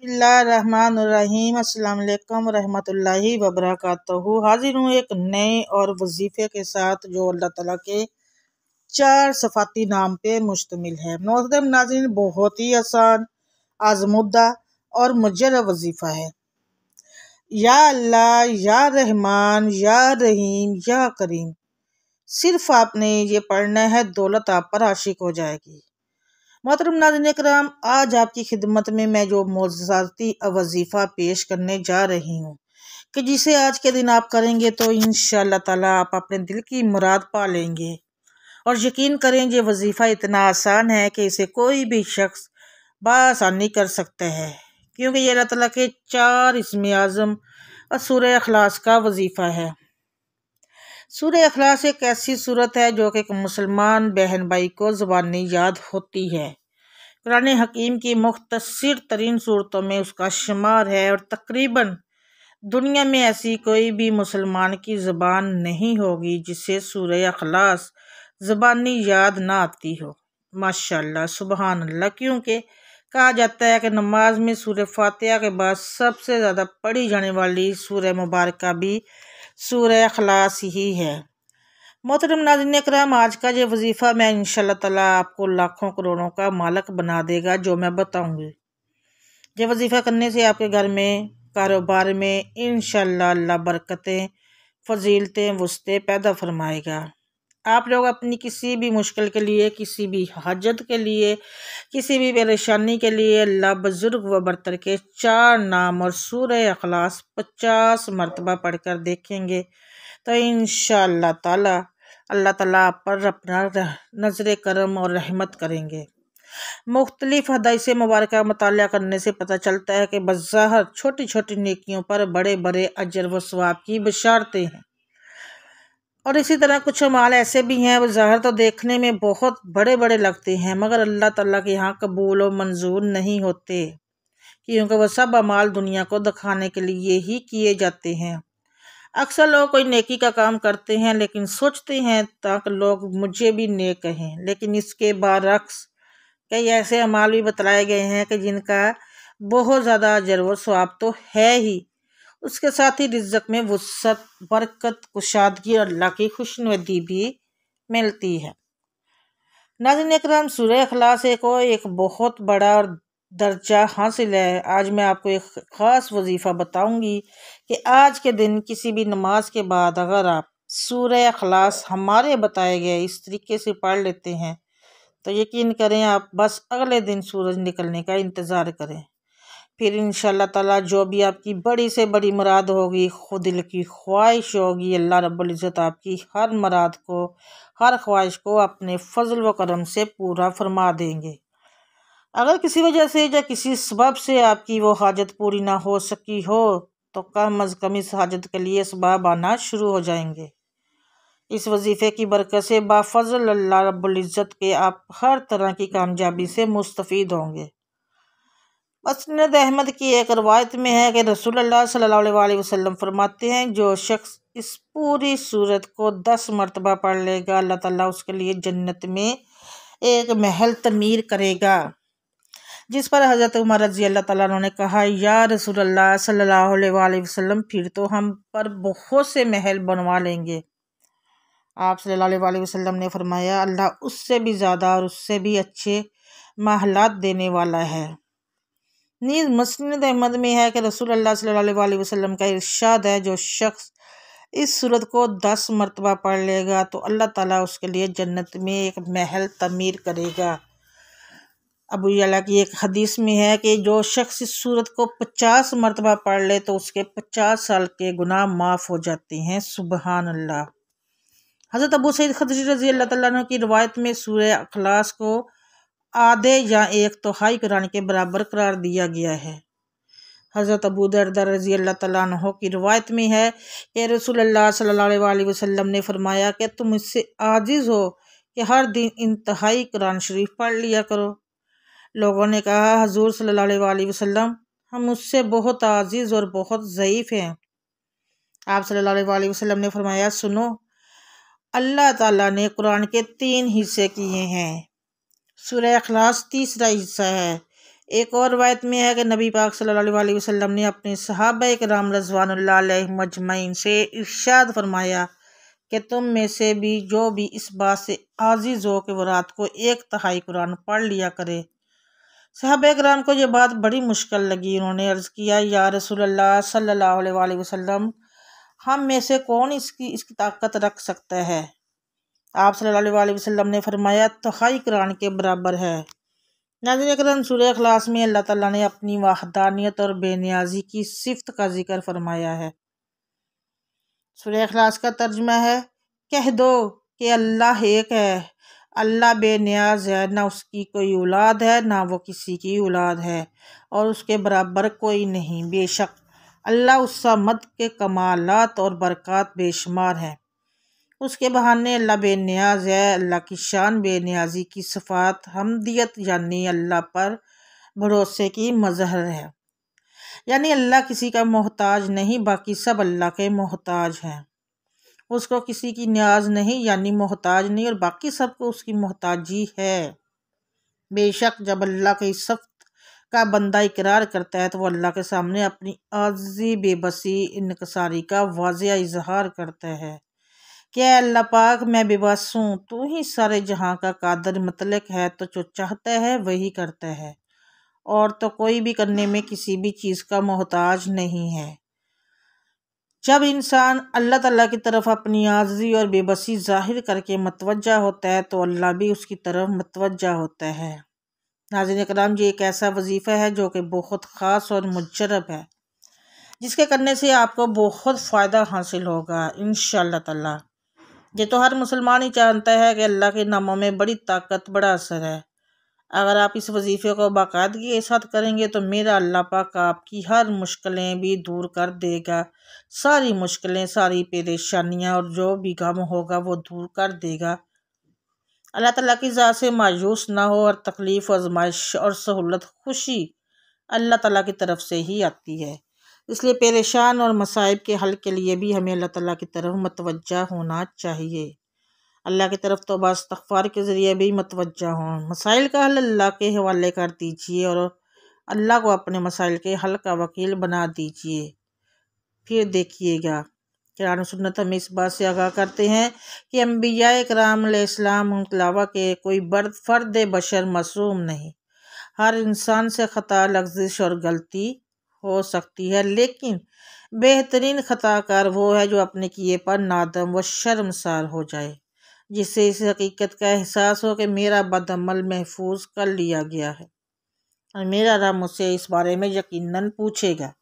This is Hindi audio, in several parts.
बिस्मिल्लाहिर्रहमानिर्रहीम अस्सलाम वालेकुम रहमतुल्लाहि वबरकातुहू। हाजिर हूँ एक नए और वजीफ़े के साथ जो अल्लाह ताला के 4 सफ़ाती नाम पे मुश्तमिल है। मोहतरम नाज़रीन, बहुत ही आसान, आज़मुद्दा और मुजर्रब वजीफ़ा है। या अल्लाह, या रहमान, या रहीम, या करीम। सिर्फ आपने ये पढ़ना है, दौलत आप पर आशिक हो जाएगी। मोहतरम नाज़रीन कराम, आज आपकी खिदमत में मैं जो मोज़ाती वजीफ़ा पेश करने जा रही हूँ कि जिसे आज के दिन आप करेंगे तो इंशाअल्लाह ताला आप अपने दिल की मुराद पा लेंगे। और यकीन करें, ये वजीफ़ा इतना आसान है कि इसे कोई भी शख्स बआसानी कर सकता है, क्योंकि ये अल्लाह ताला के 4 इस्म आज़म और सूरह इखलास का वजीफ़ा है। सूरह इखलास एक ऐसी सूरत है जो कि एक मुसलमान बहन भाई को ज़बानी याद होती है। कुरान हकीम की मुख्तसर तरीन सूरतों में उसका शुमार है और तकरीबन दुनिया में ऐसी कोई भी मुसलमान की ज़बान नहीं होगी जिसे सूरह इखलास ज़बानी याद ना आती हो। माशाअल्लाह, सुबहान अल्लाह। क्योंकि कहा जाता है कि नमाज में सूरह फातिहा के बाद सबसे ज़्यादा पढ़ी जाने वाली सूरह मुबारक भी सूरह इखलास ही है। मोहतरम नाज़रीन कराम, आज का ये वजीफ़ा मैं इंशाअल्लाह ताला आपको लाखों करोड़ों का मालिक बना देगा जो मैं बताऊंगी। ये वजीफ़ा करने से आपके घर में, कारोबार में इंशाअल्लाह अल्लाह बरकतें, फजीलतें, वुस्ते पैदा फरमाएगा। आप लोग अपनी किसी भी मुश्किल के लिए, किसी भी हाजत के लिए, किसी भी परेशानी के लिए अल्लाह बुजुर्ग व बरतर के 4 नाम और सूरह इखलास 50 मरतबा पढ़कर देखेंगे तो इंशाअल्लाह ताला अल्लाह ताला आप पर अपना नज़र करम और रहमत करेंगे। मुख्तलिफ हदीस मुबारक मुताला करने से पता चलता है कि बज़ाहिर छोटी छोटी नेकियों पर बड़े बड़े अजर व सवाब की बशारतें हैं। और इसी तरह कुछ अमाल ऐसे भी हैं, ज़ाहिर तो देखने में बहुत बड़े बड़े लगते हैं मगर अल्लाह ताला के यहाँ कबूल और मंजूर नहीं होते, क्योंकि वह सब अमाल दुनिया को दिखाने के लिए ही किए जाते हैं। अक्सर लोग कोई नेकी का काम करते हैं लेकिन सोचते हैं ताकि लोग मुझे भी नेक कहें, लेकिन इसके बरअक्स कई ऐसे अमाल भी बतलाए गए हैं कि जिनका बहुत ज़्यादा अजर व सवाब तो है ही, उसके साथ ही रिज़्क़ में वुसअत, बरकत, कुशादगी और अल्लाह की खुशनुदी भी मिलती है। नाज़रीन इकराम, सूरह इखलास को एक बहुत बड़ा और दर्जा हासिल है। आज मैं आपको एक ख़ास वजीफ़ा बताऊंगी कि आज के दिन किसी भी नमाज के बाद अगर आप सूरह इखलास हमारे बताए गए इस तरीके से पढ़ लेते हैं तो यकीन करें आप बस अगले दिन सूरज निकलने का इंतज़ार करें। फिर इंशाअल्लाह ताला जो भी आपकी बड़ी से बड़ी मुराद होगी, खुद दिल की ख्वाहिश होगी, अल्लाह रब्बुल इज़्ज़त आपकी हर मुराद को, हर ख्वाहिश को अपने फजल व करम से पूरा फरमा देंगे। अगर किसी वजह से या किसी सबब से आपकी वो हाजत पूरी ना हो सकी हो तो कम अज़ कम इस हाजत के लिए असबाब आना शुरू हो जाएंगे। इस वजीफ़े की बरकत से बाफजल अल्लाह रब्बुल इज़्ज़त के आप हर तरह की कामयाबी से मुस्तफ़ीद होंगे। मस्नद अहमद की एक रवायत में है कि रसूलुल्लाह सल्लल्लाहु अलैहि वसल्लम फरमाते हैं, जो शख्स इस पूरी सूरत को 10 मरतबा पढ़ लेगा अल्लाह ताला उसके लिए जन्नत में एक महल तमीर करेगा। जिस पर हज़रत उमर रज़ी अल्लाह ताला ने कहा, या रसूलल्लाह सल्लल्लाहु अलैहि वसल्लम, फिर तो हम पर बहुत से महल बनवा लेंगे। आप सल्लल्लाहु अलैहि वसल्लम ने फरमाया, अल्लाह उससे भी ज़्यादा और उससे भी अच्छे महलात देने वाला है। नीज़ मुस्नद अहमद में है कि रसूलुल्लाह सल्लल्लाहु अलैहि वसल्लम का इरशाद है, जो शख्स इस सूरत को 10 मरतबा पढ़ लेगा तो अल्लाह ताला उसके लिए जन्नत में एक महल तमीर करेगा। अबू यला की एक हदीस में है कि जो शख्स इस सूरत को 50 मरतबा पढ़ ले तो उसके 50 साल के गुनाह माफ़ हो जाते हैं। सुबहान अल्लाह। हज़रत अबू सईद खदरी रज़ी अल्लाह तआला अन्हु की रवायत में सूरह इखलास को आधे या 1/3 कुरान के बराबर करार दिया गया है। हज़रत अबू दरदा रज़ी अल्लाह तआला अन्हु की रवायत में है कि रसूलुल्लाह सल्लल्लाहु अलैहि वसल्लम ने फरमाया कि तुम इससे आजिज़ हो कि हर दिन इंतहाई कुरान शरीफ पढ़ लिया करो। लोगों ने कहा, हजूर सल्लल्लाहु अलैहि वसल्लम, हम उससे बहुत आजिज़ और बहुत ज़ईफ़ हैं। आप सल्लल्लाहु अलैहि वसल्लम ने फरमाया, सुनो, अल्लाह ताला ने कुरान के 3 हिस्से किए हैं। सूरह इखलास तीसरा हिस्सा है। एक और रवायत में है कि नबी पाक सल्लल्लाहु अलैहि वसल्लम ने अपने सहाबा किराम रज़वानुल्लाह अलैहिम मजमईन से इरशाद फरमाया कि तुम में से भी जो भी इस बात से आजिज़ हो कि वो रात को 1/3 कुरान पढ़ लिया करे। सहाबा किराम को ये बात बड़ी मुश्किल लगी। उन्होंने अर्ज़ किया, या रसूलल्लाह सल्लल्लाहु अलैहि वसल्लम, हम में से कौन इसकी ताकत रख सकता है? आप सल्लल्लाहु अलैहि वसल्लम ने फरमाया, 1/3 कुरान के बराबर है। नाज़रीन करम, सूरह इखलास में अल्लाह ताला ने अपनी वहदानियत और बेनियाजी की सिफ़त का जिक्र फरमाया है। सूरह इखलास का तर्जुमा है, कह दो कि अल्लाह एक है, अल्लाह बेनियाज है, ना उसकी कोई औलाद है ना वो किसी की औलाद है, और उसके बराबर कोई नहीं। बेशक अल्लाह उस समद के कमालात और बरक़ात बेशुमार हैं। उसके बहाने अल्लाह बेनियाज है। अल्लाह की शान बेनियाजी की सिफ़ात हमदियत यानी अल्लाह पर भरोसे की मज़हर है। यानी अल्लाह किसी का मोहताज नहीं, बाकी सब अल्लाह के मोहताज हैं। उसको किसी की न्याज नहीं यानी मोहताज नहीं, और बाकी सबको उसकी मोहताजी है। बेशक जब अल्लाह की सख्त का बंदा इकरार करता है तो वह अल्लाह के सामने अपनी आज़ी बेबसी इनकसारी का वाज़िया इजहार करता है। क्या अल्लाह पाक, मैं बेबस हूँ, तू ही सारे जहाँ का कादर मतलक है, तो जो चाहता है वही करता है, और तो कोई भी करने में किसी भी चीज़ का मोहताज नहीं है। जब इंसान अल्लाह ताला की तरफ अपनी आज़ी और बेबसी ज़ाहिर करके मतवज्जा होता है तो अल्लाह भी उसकी तरफ मतवज्जा होता है। नाज़रीन करम, ये एक ऐसा वजीफ़ा है जो कि बहुत ख़ास और मुजरब है, जिसके करने से आपको बहुत फ़ायदा हासिल होगा इंशाअल्लाह ताला। ये तो हर मुसलमान ही जानता है कि अल्लाह के नामों में बड़ी ताकत, बड़ा असर है। अगर आप इस वजीफ़े को बाकायदगी के साथ करेंगे तो मेरा अल्लाह पाक आपकी हर मुश्किलें भी दूर कर देगा। सारी मुश्किलें, सारी परेशानियाँ और जो भी गम होगा वो दूर कर देगा। अल्लाह ताला की ज़ात से मायूस ना हो, और तकलीफ़, आजमाइश और सहूलत, खुशी अल्लाह ताला की तरफ से ही आती है। इसलिए परेशान और मसाइब के हल के लिए भी हमें अल्लाह ताला की तरफ मतवज्जा होना चाहिए। अल्लाह की तरफ तौबा इस्तग़फ़ार के ज़रिए भी मतवज्जा हों। मसाइल का हल अल्लाह के हवाले कर दीजिए और अल्लाह को अपने मसाइल के हल का वकील बना दीजिए। फिर देखिएगा, कुरान सुन्नत हमें इस बात से आगाह करते हैं कि अंबिया इकराम अलैहिस्सलाम के अलावा के कोई फ़र्द बशर मासूम नहीं। हर इंसान से ख़ता, लग़्ज़िश और गलती हो सकती है, लेकिन बेहतरीन ख़ताकार वो है जो अपने किए पर नादम व शर्मसार हो जाए, जिससे इस हकीकत का एहसास हो कि मेरा बदअमल महफूज कर लिया गया है और मेरा रब मुझसे इस बारे में यकीनन पूछेगा।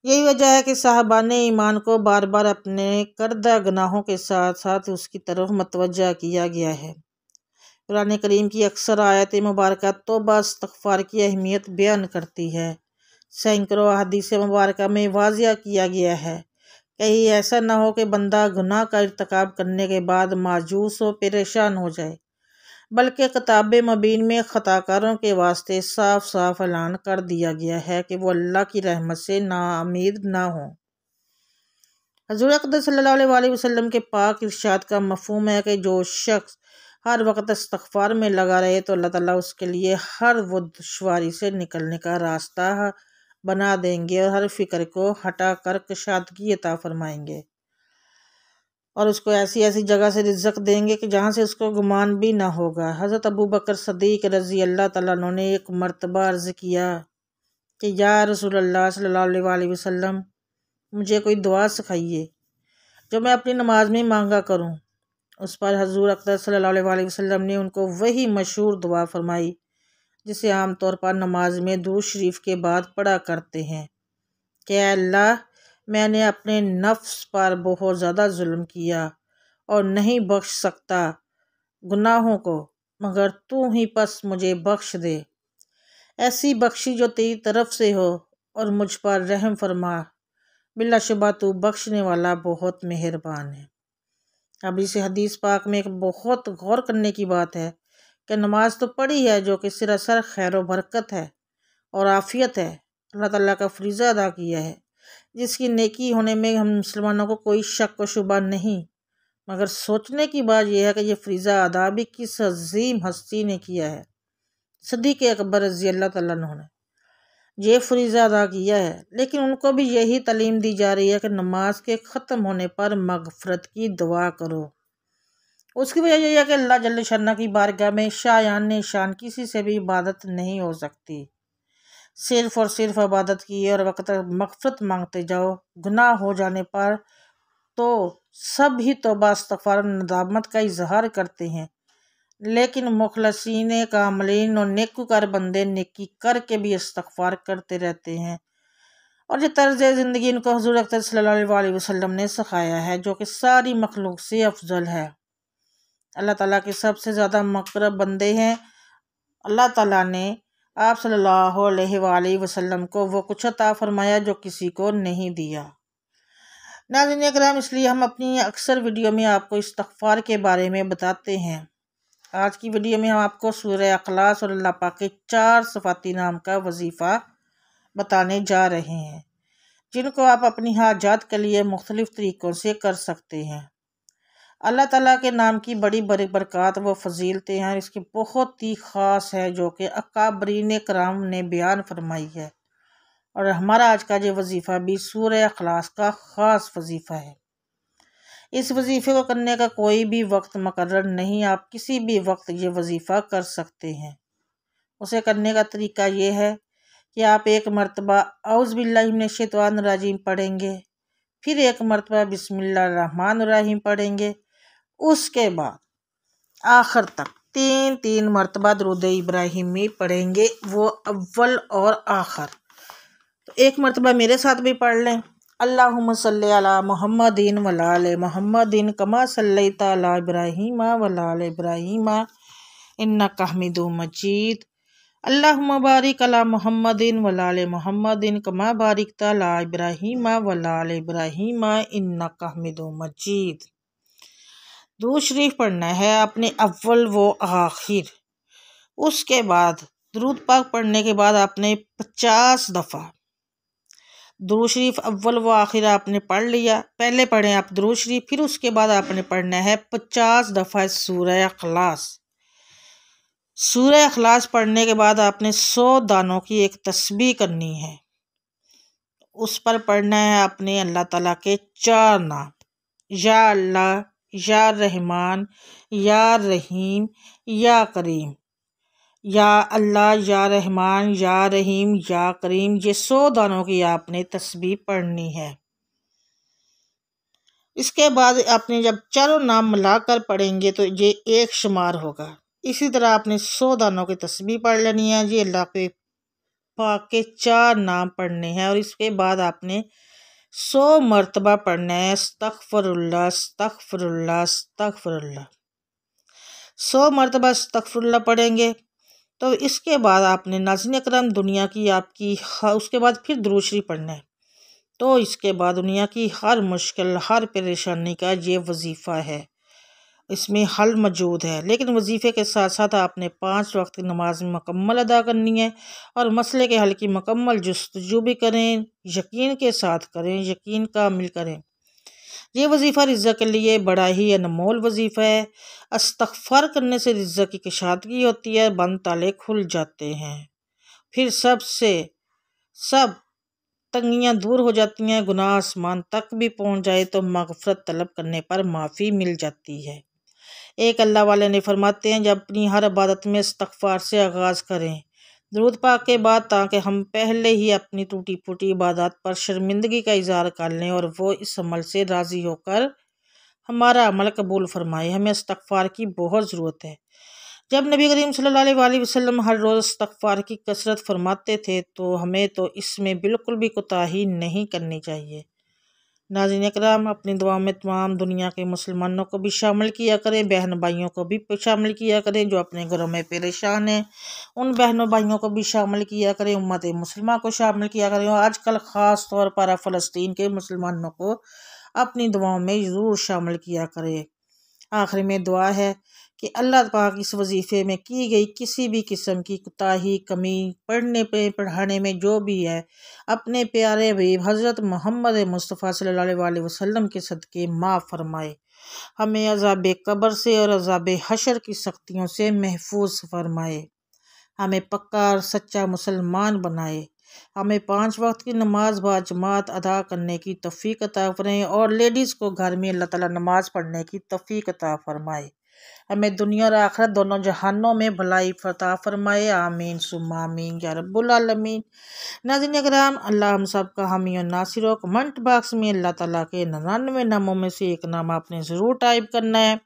यही वजह है कि साहबाने ईमान को बार बार अपने करदा गुनाहों के साथ साथ उसकी तरफ मतवज्जा किया गया है। कुरान करीम की अक्सर आयत मुबारक तौबा इस्तग़फ़ार की अहमियत बयान करती है। सैकड़ों हदीस मुबारक में वाज़िया किया गया है, कहीं ऐसा ना हो कि बंदा गुनाह का इर्तिकाब करने के बाद मायूस हो, परेशान हो जाए, बल्कि किताब मुबीन में ख़ताकारों के वास्ते साफ साफ ऐलान कर दिया गया है कि वो अल्लाह की रहमत से नाउम्मीद ना हो। हज़ूर अक़दस सल्लल्लाहु अलैहि वसल्लम के पाक इरशाद का मफ़हूम है कि जो शख्स हर वक्त इस्तग़फ़ार में लगा रहे तो अल्लाह ताला उसके लिए हर वो दुश्वारी से निकलने का रास्ता बना देंगे और हर फ़िक्र को हटा कर कुशादगी अता फरमाएंगे, और उसको ऐसी ऐसी जगह से रिज़्क़ देंगे कि जहाँ से उसको गुमान भी ना होगा। हज़रत अबू बकर सदीक़ रज़ी अल्लाह ताला अन्हु ने एक मरतबा अर्ज़ किया कि या रसूलल्लाह सल्लल्लाहु अलैहि वसल्लम, मुझे कोई दुआ सिखाइए जो मैं अपनी नमाज में मांगा करूं। उस पर हज़ूर अक़दस सल्लल्लाहु अलैहि वसल्लम ने उनको वही मशहूर दुआ फरमाई जिसे आम तौर पर नमाज में दुरूद शरीफ के बाद पढ़ा करते हैं कि अल्लाह, मैंने अपने नफ्स पर बहुत ज़्यादा जुल्म किया और नहीं बख्श सकता गुनाहों को मगर तू ही, बस मुझे बख्श दे। ऐसी बख्शी जो तेरी तरफ से हो और मुझ पर रहम फरमा, बिलाशुबा तू बख्शने वाला बहुत मेहरबान है। अब इस हदीस पाक में एक बहुत गौर करने की बात है कि नमाज तो पढ़ी है जो कि सरासर खैर व बरकत है और आफ़ियत है, अल्लाह ताला का फ़रीज़ा अदा किया है, जिसकी नेकी होने में हम मुसलमानों को कोई शक व शुबा नहीं। मगर सोचने की बात यह है कि यह फ़रीज़ा अदा भी किस अजीम हस्ती ने किया है, सिद्दीक़ अकबर रज़ी अल्लाह ताला अन्हु ने। ये फरीज़ा अदा किया है, लेकिन उनको भी यही तालीम दी जा रही है कि नमाज के ख़त्म होने पर मग़फ़िरत की दुआ करो। उसकी वजह यह है कि अल्लाह जल्ल शअनुहू की बारगाह में शायान शान किसी से भी इबादत नहीं हो सकती। सिर्फ़ और सिर्फ इबादत की और वक्त मग़फ़िरत मांगते जाओ। गुनाह हो जाने पर तो सब ही तौबा इस्तग़फ़ार नदामत का इजहार करते हैं, लेकिन मुखलसीन कामिलीन और नेकूकार बंदे नेकी करके भी इस्तग़फ़ार करते रहते हैं। और ये तर्ज़ ज़िंदगी इनको हुज़ूर अक़रम सल्लल्लाहु अलैहि वसल्लम ने सिखाया है, जो कि सारी मखलूक से अफजल है। अल्लाह ताला के सबसे ज़्यादा मक़रब बंदे हैं। अल्लाह ताला ने आप सल्लल्लाहु अलैहि वसल्लम को वो कुछ अता फ़रमाया जो किसी को नहीं दिया। नाज़रीन किराम, इसलिए हम अपनी अक्सर वीडियो में आपको इस्तग़फ़ार के बारे में बताते हैं। आज की वीडियो में हम आपको सूरह इख़लास और अल्लाह पाक के 4 सिफ़ाती नाम का वजीफ़ा बताने जा रहे हैं, जिनको आप अपनी हाजात के लिए मुख्तलिफ़ तरीक़ों से कर सकते हैं। अल्लाह ताला के नाम की बड़ी बड़ी बरक़ात व फ़जीलतें हैं, इसकी बहुत ही ख़ास है, जो कि अकाबरीन कराम ने बयान फरमाई है। और हमारा आज का ये वजीफ़ा भी सूरह इख़लास का ख़ास वजीफ़ा है। इस वजीफ़े को करने का कोई भी वक्त मुकर्रर नहीं, आप किसी भी वक्त ये वजीफ़ा कर सकते हैं। उसे करने का तरीका ये है कि आप एक मरतबा औज़ु बिल्लाहि मिनश शैतानिर रजीम पढ़ेंगे, फिर एक मरतबा बिस्मिल्लाहिर रहमानिर रहीम पढ़ेंगे, उसके बाद आखिर तक 3 मरतबा दुरूद इब्राहिमी पढ़ेंगे, वो अव्वल और आखिर। तो एक मरतबा मेरे साथ भी पढ़ लें। अल्लाहुम्मा सल्ली अला मुहम्मदिन व अला आलि मुहम्मदिन कमा सल्लैता अला इब्राहीम व अला आलि इब्राहीम इन्नका हमीदुम मजीद। अल्लाहुम्मा बारिक अला मुहम्मदिन व अला आलि मुहम्मदिन कमा बारिकता अला इब्राहीम व अला आलि इब्राहीम इन्नका हमीदुम मजीद। दुरूद शरीफ पढ़ना है अपने अव्वल व आखिर। उसके बाद दुरूद पाक पढ़ने के बाद आपने 50 दफ़ा दुरूद शरीफ अव्वल व आखिर आपने पढ़ लिया। पहले पढ़ें आप दुरूद शरीफ, फिर उसके बाद आपने पढ़ना है 50 दफ़ा सूरह इख़लास। सूरह इख़लास पढ़ने के बाद आपने 100 दानों की एक तस्बीह करनी है। उस पर पढ़ना है आपने अल्लाह ताला के 4 नाम, या अल्लाह, या रहमान, या रहीम, या करीम। या अल्लाह, या रहमान, या रहीम, या करीम, ये 100 दानों की आपने तस्बीह पढ़नी है। इसके बाद आपने जब चारों नाम मिलाकर पढ़ेंगे तो ये एक शुमार होगा। इसी तरह आपने 100 दानों की तस्बीह पढ़ लेनी है। ये अल्लाह के पाक के 4 नाम पढ़ने हैं और इसके बाद आपने 100 मरतबा पढ़ना है अस्तग़फ़िरुल्लाह अस्तग़फ़िरुल्लाह अस्तग़फ़िरुल्लाह। 100 मरतबा अस्तग़फ़िरुल्लाह पढ़ेंगे तो इसके बाद आपने नाज़रीन करम दुनिया की आपकी उसके बाद फिर दुरूद शरीफ पढ़ना है। तो इसके बाद दुनिया की हर मुश्किल, हर परेशानी का ये वजीफ़ा है, इसमें हल मौजूद है। लेकिन वजीफ़े के साथ साथ आपने 5 वक्त की नमाज मुकम्मल अदा करनी है और मसले के हल की मुकम्मल जुस्तजू भी करें, यकीन के साथ करें, यकीन कामिल करें। ये वजीफ़ा रिज़्क़ के लिए बड़ा ही अनमोल वजीफ़ा है। इस्तग़फ़ार करने से रिज़्क़ की कशादगी होती है, बंद ताले खुल जाते हैं, फिर सब तंगियाँ दूर हो जाती हैं, गुनाह आसमान तक भी पहुँच जाए तो मग़फ़िरत तलब करने पर माफ़ी मिल जाती है। एक अल्लाह वाले ने फरमाते हैं, जब अपनी हर इबादत में इस्तग़फ़ार से आगाज़ करें दुरूद पाक के बाद, ताकि हम पहले ही अपनी टूटी फूटी इबादत पर शर्मिंदगी का इज़हार कर लें और वो इस अमल से राज़ी होकर हमारा अमल कबूल फरमाए। हमें इस्तग़फ़ार की बहुत ज़रूरत है। जब नबी करीम सल्लल्लाहु अलैहि वसल्लम हर रोज़ इस्तग़फ़ार की कसरत फरमाते थे, तो हमें तो इसमें बिल्कुल भी कोताही नहीं करनी चाहिए। नाज़रीन इकराम, अपनी दुआ में तमाम दुनिया के मुसलमानों को भी शामिल किया करें, बहन भाइयों को भी शामिल किया करें, जो अपने घरों में परेशान हैं उन बहनों भाइयों को भी शामिल किया करें, उम्मत मुस्लिमा को शामिल किया करें। और आजकल ख़ास तौर पर फ़लस्तीन के मुसलमानों को अपनी दुआओं में ज़रूर शामिल किया करें। आखिर में दुआ है कि अल्लाह पाक इस वजीफ़े में की गई किसी भी किस्म की कोताही, कमी, पढ़ने पे पढ़ाने में जो भी है, अपने प्यारे हबीब हज़रत मोहम्मद मुस्तफ़ा सल्लल्लाहु अलैहि वसल्लम के सदक़े माफ़ फरमाए। हमें अज़ाब कब्र से और अज़ाब हशर की सख्तियों से महफूज फरमाए। हमें पक्का और सच्चा मुसलमान बनाए। हमें 5 वक्त की नमाज बाजमात अदा करने की तौफीक अता फरमाए और लेडीज़ को घर में अल्लाह ताला नमाज पढ़ने की तौफीक अता फरमाए। हमें दुनिया और आखिरत दोनों जहानों में भलाई फता फरमाए। आमीन सुम्मा आमीन या रब्बुल आलमीन। नाज़रीन कराम, अल्लाह हम सब का हामी और नासिर हो। कमेंट बॉक्स में अल्लाह ताला के 99 नामों में से एक नाम आपने ज़रूर टाइप करना है।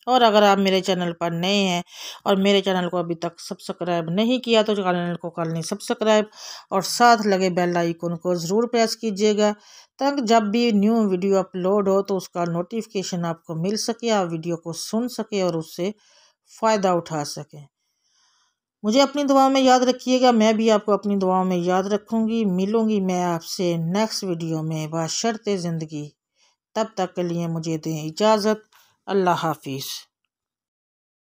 और अगर आप मेरे चैनल पर नए हैं और मेरे चैनल को अभी तक सब्सक्राइब नहीं किया तो चैनल को कर लें सब्सक्राइब और साथ लगे बेल आइकन को ज़रूर प्रेस कीजिएगा ताकि जब भी न्यू वीडियो अपलोड हो तो उसका नोटिफिकेशन आपको मिल सके, आप वीडियो को सुन सके और उससे फ़ायदा उठा सकें। मुझे अपनी दुआओं में याद रखिएगा, मैं भी आपको अपनी दुआओं में याद रखूँगी। मिलूँगी मैं आपसे नेक्स्ट वीडियो में बशर्ते ज़िंदगी। तब तक के लिए मुझे दें इजाज़त। अल्लाह हाफिज़।